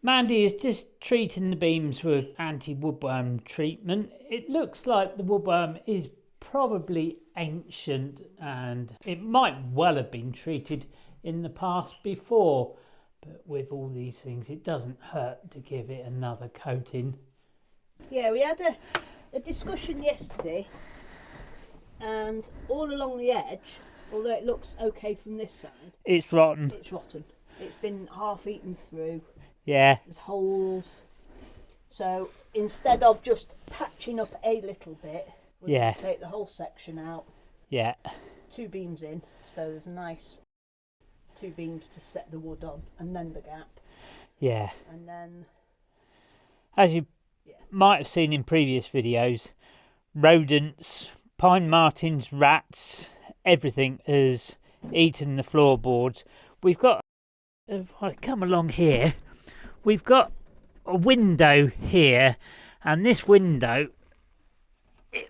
Mandy is just treating the beams with anti-woodworm treatment. It looks like the woodworm is probably ancient and it might well have been treated in the past before, but with all these things it doesn't hurt to give it another coating. Yeah, we had a discussion yesterday, and all along the edge, although it looks okay from this side, it's rotten. It's rotten. It's been half eaten through. Yeah. There's holes. So instead of just patching up a little bit, we're going to take the whole section out. Yeah. 2 beams in, so there's a nice 2 beams to set the wood on, and then the gap. Yeah. And then, as you might have seen in previous videos, rodents, pine martens, rats, everything has eaten the floorboards. We've got, if I come along here, we've got a window here, and this window, it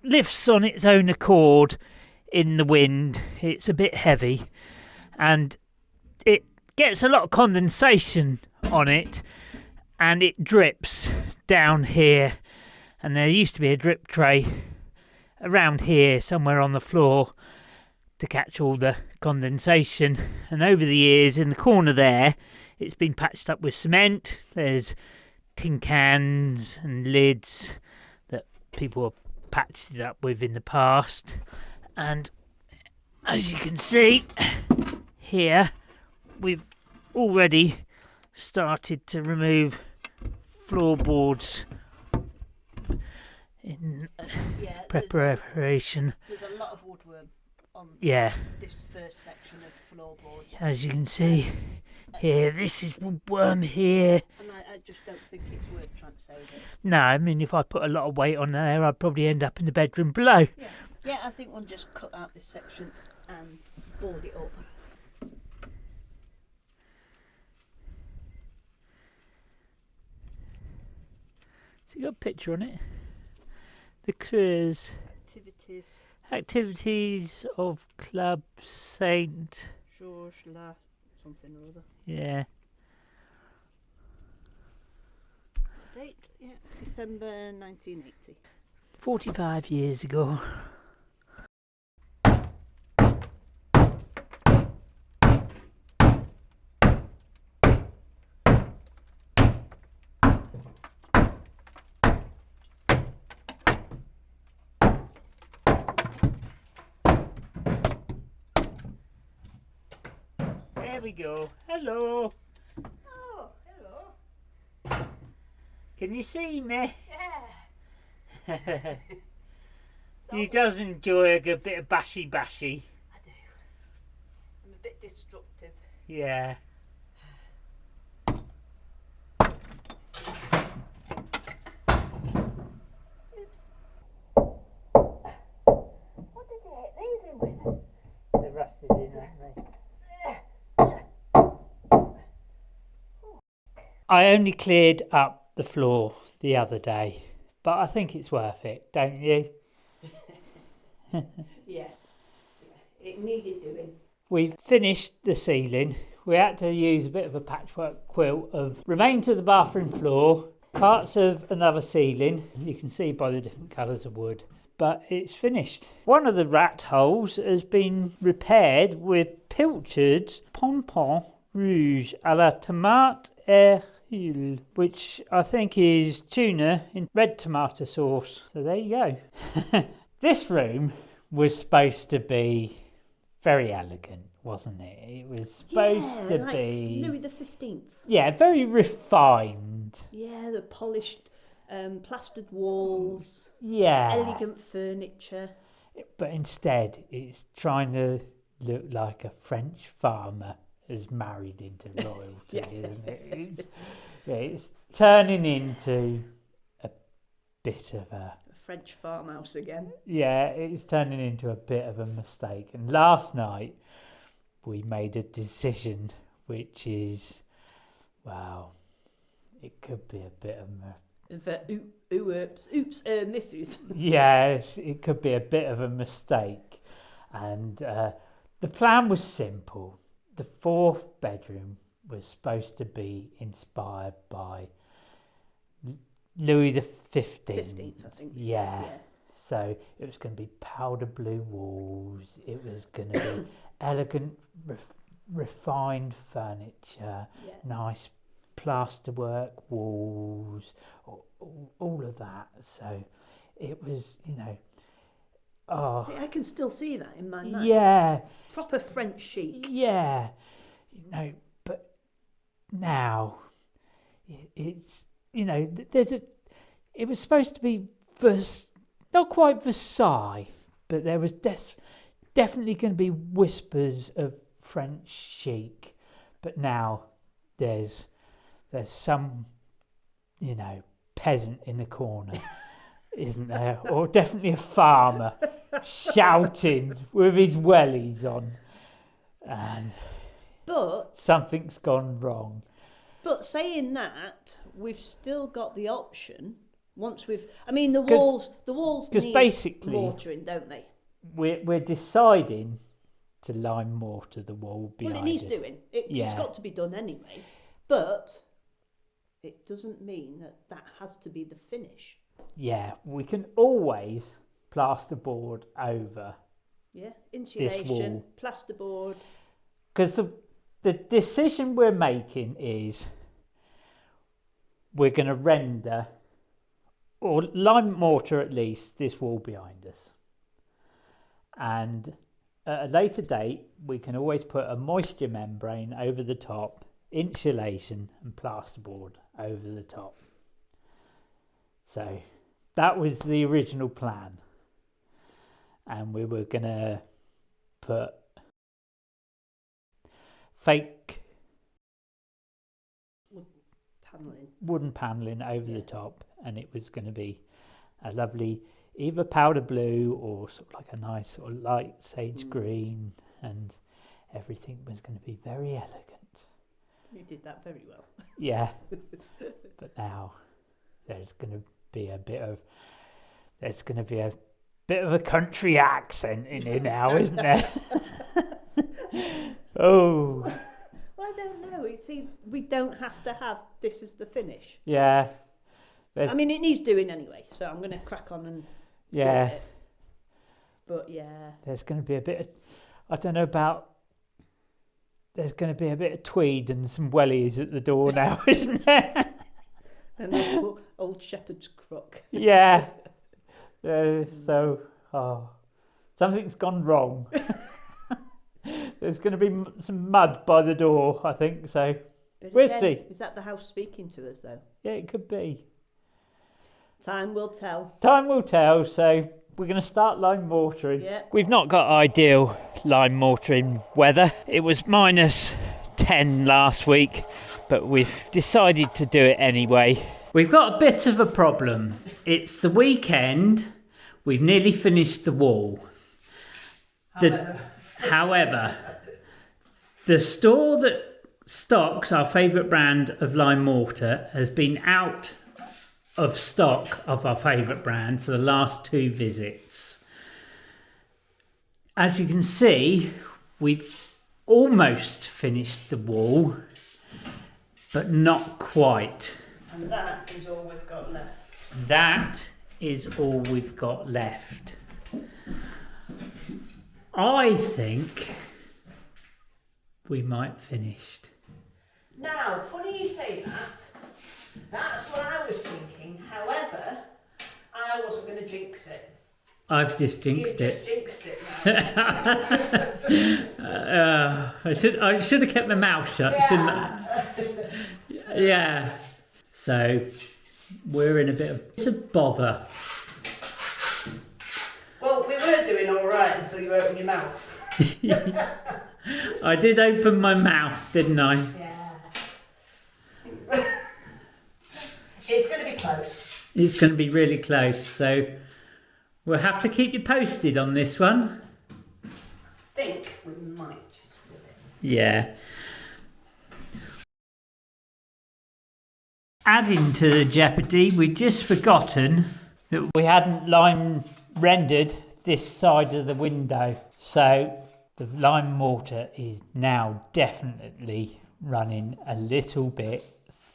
lifts on its own accord in the wind. It's a bit heavy and it gets a lot of condensation on it, and it drips down here, and there used to be a drip tray around here somewhere on the floor to catch all the condensation, and over the years in the corner there it's been patched up with cement. There's tin cans and lids that people have patched it up with in the past, and as you can see here, we've already started to remove floorboards in preparation. There's a lot of woodworm on this first section of floorboards. As you can see here, this is woodworm here. And I just don't think it's worth trying to save it. No, I mean, if I put a lot of weight on there, I'd probably end up in the bedroom below. Yeah, I think we'll just cut out this section and board it up. So you got a picture on it? The cruise. Activities of Club Saint George La something or other. Yeah. Date, December 1980. 45 years ago. There we go. Hello. Oh, hello. Can you see me? Yeah. He does enjoy a good bit of bashy. I do. I'm a bit destructive. Yeah. Oops. What did you hit these in with? They're rusted in, aren't they? I only cleared up the floor the other day, but I think it's worth it, don't you? Yeah, it needed doing. We've finished the ceiling. We had to use a bit of a patchwork quilt of remains of the bathroom floor, parts of another ceiling, you can see by the different colours of wood, but it's finished. One of the rat holes has been repaired with Pilchard's Pompon Rouge à la tomate et huile, which I think is tuna in red tomato sauce. So there you go. This room was supposed to be very elegant, wasn't it? It was supposed to be Louis the 15th. Yeah, very refined. Yeah, the polished plastered walls. Yeah. Elegant furniture. But instead, it's trying to look like a French farmer has married into royalty, isn't it? It's turning into a bit of a French farmhouse again. Yeah, it's turning into a bit of a mistake. And last night we made a decision which is, well, it could be a bit of a... Mrs. Yes, it could be a bit of a mistake. And the plan was simple. The fourth bedroom was supposed to be inspired by Louis the 15th. I think. Yeah. So it was going to be powder blue walls. It was going to be elegant, refined furniture, nice plasterwork walls, all of that. So it was, oh, see, I can still see that in my mind. yeah, Proper French chic. yeah, but now it's, it was supposed to be not quite Versailles, but there was definitely going to be whispers of French chic. But now there's some, peasant in the corner, isn't there? Or definitely a farmer shouting with his wellies on. But something's gone wrong. But saying that, we've still got the option. Once the walls need basically mortaring, don't they? We're deciding to lime mortar the wall behind Well, it needs doing. It's got to be done anyway. But it doesn't mean that has to be the finish. Yeah, we can always plasterboard over. Yeah, insulation, this plasterboard. wall. Because the decision we're making is we're going to render, or lime mortar at least, this wall behind us. And at a later date, we can always put a moisture membrane over the top, insulation and plasterboard over the top. So that was the original plan. And we were going to put fake wooden panelling over the top, and it was going to be a lovely either powder blue or sort of like a nice sort of light sage green, and everything was going to be very elegant. You did that very well. Yeah. But now there's going to be a bit of a country accent in here now, isn't there? Oh. Well, I don't know. See, we don't have to have this as the finish. Yeah. It needs doing anyway, so I'm going to crack on and do it. But yeah. There's going to be a bit of, there's going to be a bit of tweed and some wellies at the door now, isn't there? And a little old shepherd's crook. Yeah. Something's gone wrong. There's going to be some mud by the door, I think, so we'll see. Is that the house speaking to us, though? Yeah, it could be. Time will tell. Time will tell, so we're going to start lime mortaring. Yeah. We've not got ideal lime mortaring weather. It was -10 last week, but we've decided to do it anyway. We've got a bit of a problem. It's the weekend. We've nearly finished the wall. However, the store that stocks our favourite brand of lime mortar has been out of stock of our favourite brand for the last 2 visits. As you can see, we've almost finished the wall, but not quite. And that is all we've got left. That is all we've got left. I think we might finished. Now, funny you say that. That's what I was thinking. However, I wasn't going to jinx it. I've just jinxed it. Just jinxed it now. I should have kept my mouth shut, shouldn't I? Yeah. So we're in a bit of bother. Well, we were doing all right until you opened your mouth. I did open my mouth, didn't I? Yeah. It's going to be close. It's going to be really close, so we'll have to keep you posted on this one. I think we might just do it. Yeah. Adding to the jeopardy, we'd just forgotten that we hadn't lime rendered this side of the window. So the lime mortar is now definitely running a little bit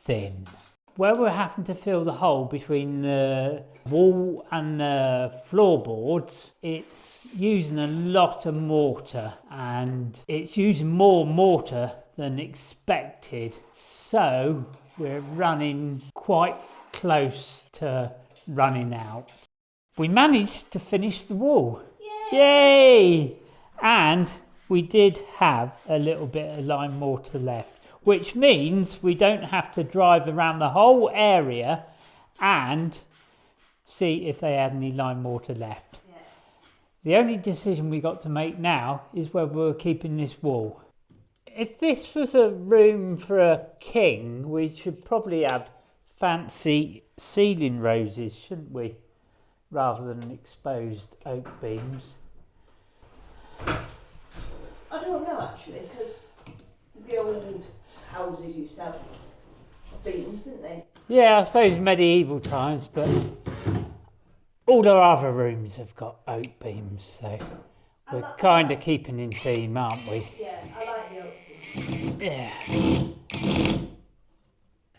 thin. Where we're having to fill the hole between the wall and the floorboards, it's using a lot of mortar, and it's using more mortar than expected. So we're running quite close to running out. We managed to finish the wall. Yay! And we did have a little bit of lime mortar left, which means we don't have to drive around the whole area and see if they had any lime mortar left. Yeah. The only decision we got to make now is whether we're keeping this wall. If this was a room for a king, we should probably have fancy ceiling roses, shouldn't we? Rather than exposed oak beams. I don't know actually, because the old houses used to have beams, didn't they? Yeah, I suppose medieval times, but all our other rooms have got oak beams, so we're kind of keeping in theme, aren't we? Yeah, I like the oak beams. Yeah.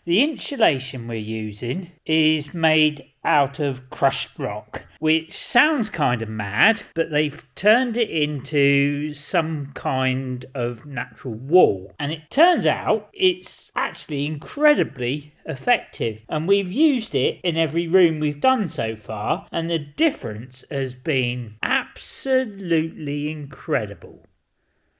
The insulation we're using is made out of crushed rock, which sounds kind of mad, but they've turned it into some kind of natural wall. And it turns out it's actually incredibly effective. And we've used it in every room we've done so far, and the difference has been absolutely incredible.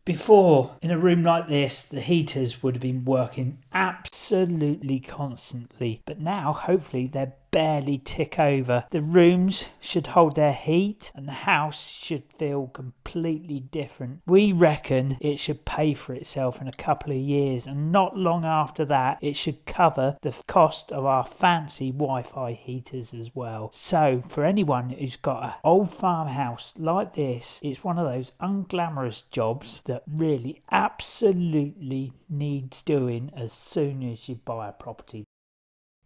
Before, in a room like this, the heaters would have been working absolutely constantly, but now hopefully they're barely tick over. The rooms should hold their heat and the house should feel completely different. We reckon it should pay for itself in a couple of years, and not long after that it should cover the cost of our fancy Wi-Fi heaters as well. So for anyone who's got an old farmhouse like this, it's one of those unglamorous jobs that really absolutely needs doing as soon as you buy a property.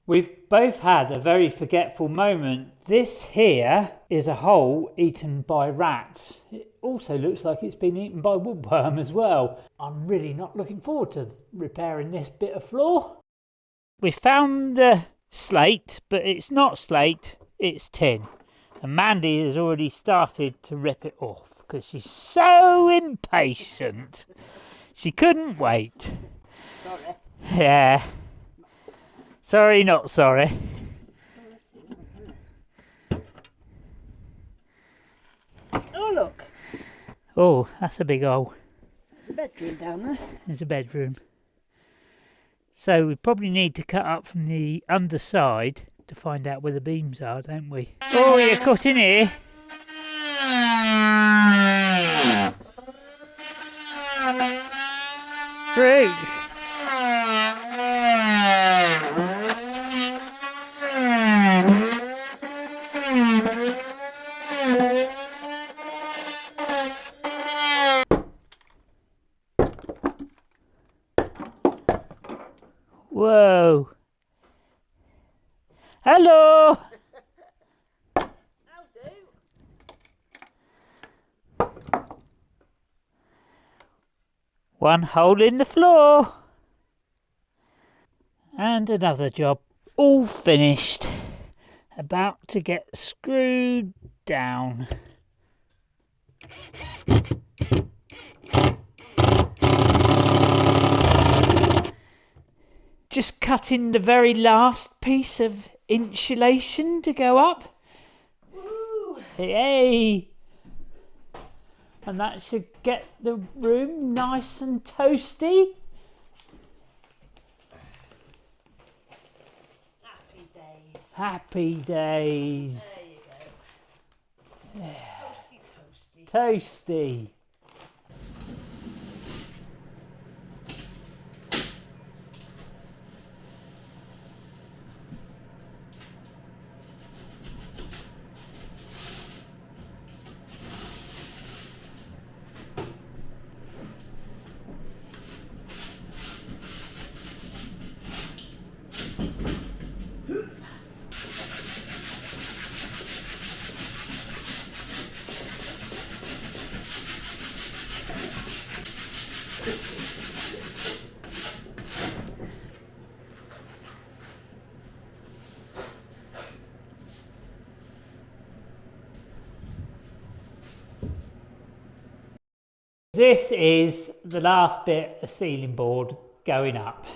We've both had a very forgetful moment. This here is a hole eaten by rats. It also looks like it's been eaten by woodworm as well. I'm really not looking forward to repairing this bit of floor. We found the slate, but it's not slate, it's tin. And Mandy has already started to rip it off because she's so impatient. She couldn't wait. Sorry. Yeah. Sorry, not sorry. Oh, look. Oh, that's a big hole. There's a bedroom down there. There's a bedroom. So we probably need to cut up from the underside to find out where the beams are, don't we? Oh, you're cutting here. Through. Whoa. Hello. How do? One hole in the floor. And another job all finished. About to get screwed down. Just cutting the very last piece of insulation to go up. Woo. Hey! And that should get the room nice and toasty. Happy days. Happy days. There you go. Yeah. Toasty, toasty. Toasty. This is the last bit of ceiling board going up.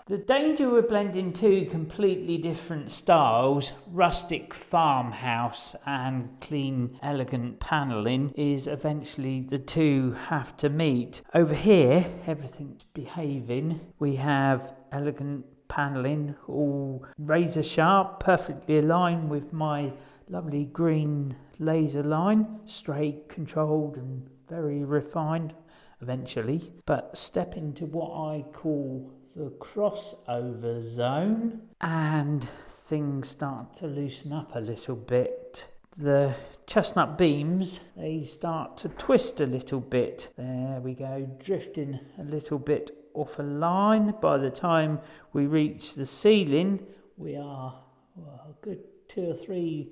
The danger with blending two completely different styles, rustic farmhouse and clean, elegant panelling, is eventually the two have to meet. Over here, everything's behaving. We have elegant panelling, all razor sharp, perfectly aligned with my lovely green laser line, straight, controlled and very refined eventually. But step into what I call the crossover zone and things start to loosen up a little bit. The chestnut beams, they start to twist a little bit. There we go, drifting a little bit off a line. By the time we reach the ceiling, we are a good 2 or 3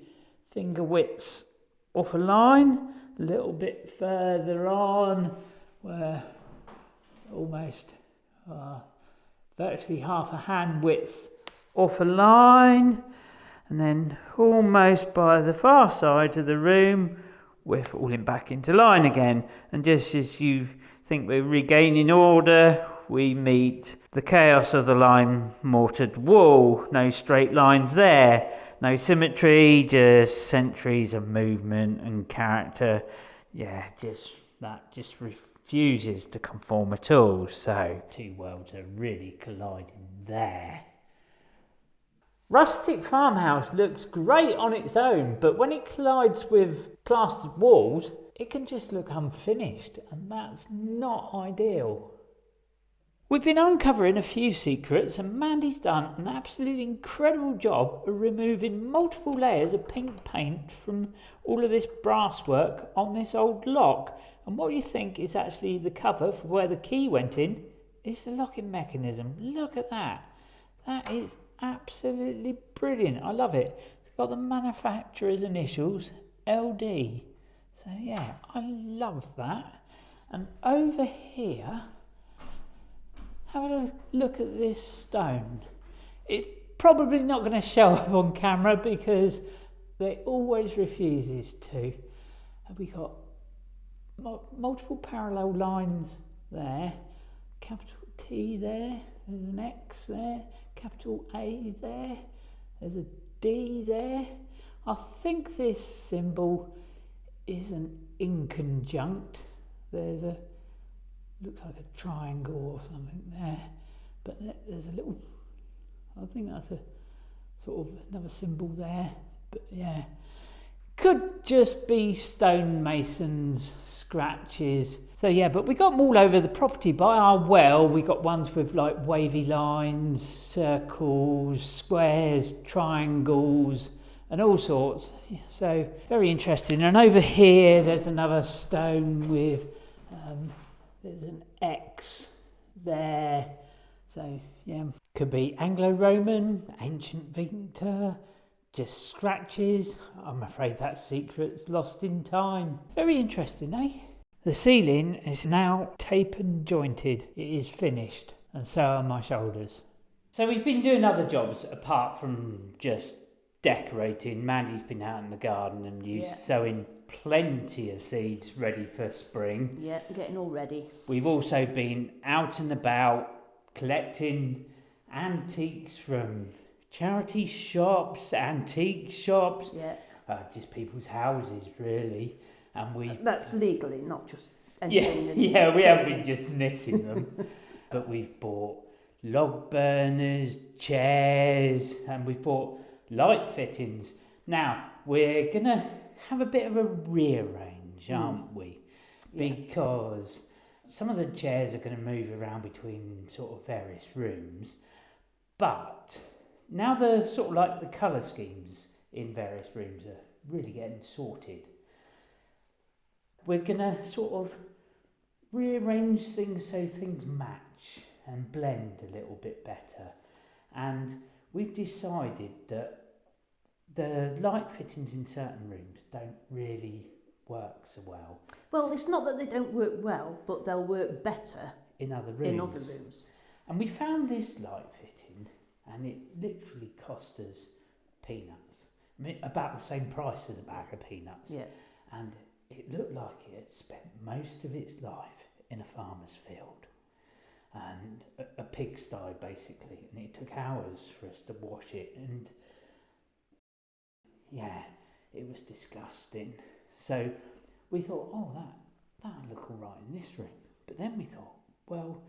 finger widths off a line. A little bit further on, we're almost virtually half a hand width off a line, and then almost by the far side of the room we're falling back into line again. And just as you think we're regaining order, we meet the chaos of the lime mortared wall. No straight lines there, no symmetry, just centuries of movement and character. Yeah, that refuses to conform at all. So two worlds are really colliding there. Rustic farmhouse looks great on its own, but when it collides with plastered walls, it can just look unfinished, and that's not ideal. We've been uncovering a few secrets, and Mandy's done an absolutely incredible job of removing multiple layers of pink paint from all of this brass work on this old lock. And what you think is actually the cover for where the key went in is the locking mechanism. Look at that. That is absolutely brilliant. I love it. It's got the manufacturer's initials, LD. So yeah, I love that. And over here, have a look at this stone. It's probably not going to show up on camera because it always refuses to. Have we got multiple parallel lines there, capital T there, there's an X there, capital A there, there's a D there. I think this symbol is an inconjunct. There's a, looks like a triangle or something there, but there's a little, I think that's a sort of another symbol there, but yeah. Could just be stonemasons, scratches. So yeah, but we got them all over the property by our well. We got ones with like wavy lines, circles, squares, triangles, and all sorts. So very interesting. And over here, there's another stone with, there's an X there. So yeah, could be Anglo-Roman, ancient Vinta, just scratches. I'm afraid that secret's lost in time. Very interesting, eh? The ceiling is now tape and jointed. It is finished, and so are my shoulders. So we've been doing other jobs apart from just decorating. Mandy's been out in the garden and sowing plenty of seeds ready for spring. Yeah, getting all ready. We've also been out and about collecting antiques from charity shops, antique shops, just people's houses really, and that's legally, not just we haven't been just nicking them, but we've bought log burners, chairs, and we've bought light fittings. Now we're gonna have a bit of a rearrange, aren't we? Because some of the chairs are going to move around between sort of various rooms, but now the sort of like the colour schemes in various rooms are really getting sorted. We're going to sort of rearrange things so things match and blend a little bit better. And we've decided that the light fittings in certain rooms don't really work so well. Well, it's not that they don't work well, but they'll work better in other rooms. And we found this light fitting, and it literally cost us peanuts. I mean, about the same price as a bag of peanuts. Yeah. And it looked like it had spent most of its life in a farmer's field and a pigsty basically, and it took hours for us to wash it, and yeah, it was disgusting. So we thought, oh, that'll look all right in this room. But then we thought, well,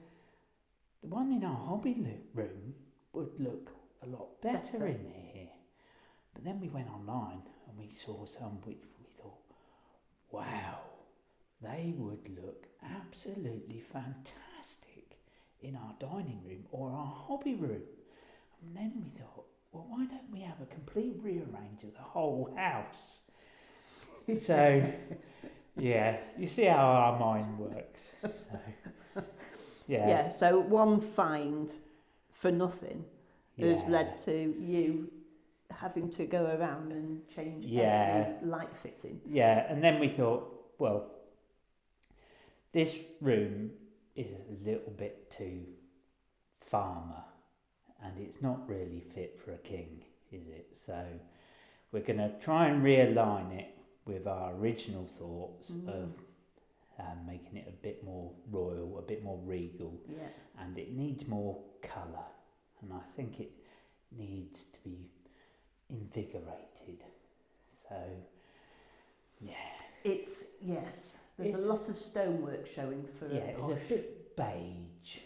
the one in our hobby room would look a lot better in here. But then we went online and we saw some which we thought, wow, they would look absolutely fantastic in our dining room or our hobby room. And then we thought, well, why don't we have a complete rearrange of the whole house? So, yeah, you see how our mind works. So, Yeah, so one find for nothing has led to you having to go around and change every light fitting. Yeah, and then we thought, well, this room is a little bit too farmer, and it's not really fit for a king, is it? So we're going to try and realign it with our original thoughts of making it a bit more royal, a bit more regal, and it needs more colour, and I think it needs to be invigorated. So, yeah. There's a lot of stonework showing for it's a bit beige.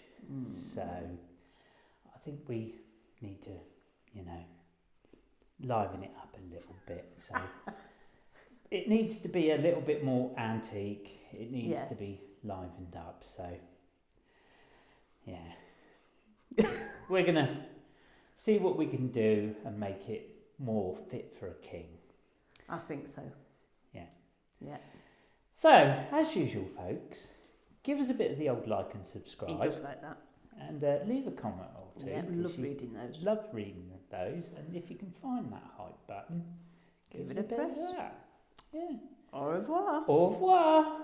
So I think we need to, liven it up a little bit. So it needs to be a little bit more antique. It needs to be livened up. So, yeah. We're going to see what we can do and make it more fit for a king. I think so. Yeah. So, as usual, folks, give us a bit of the old like and subscribe. He does like that. And leave a comment or two. Yeah, love reading those. Love reading those. And if you can find that hype button, give it a press. Of that. Yeah. Au revoir. Au revoir.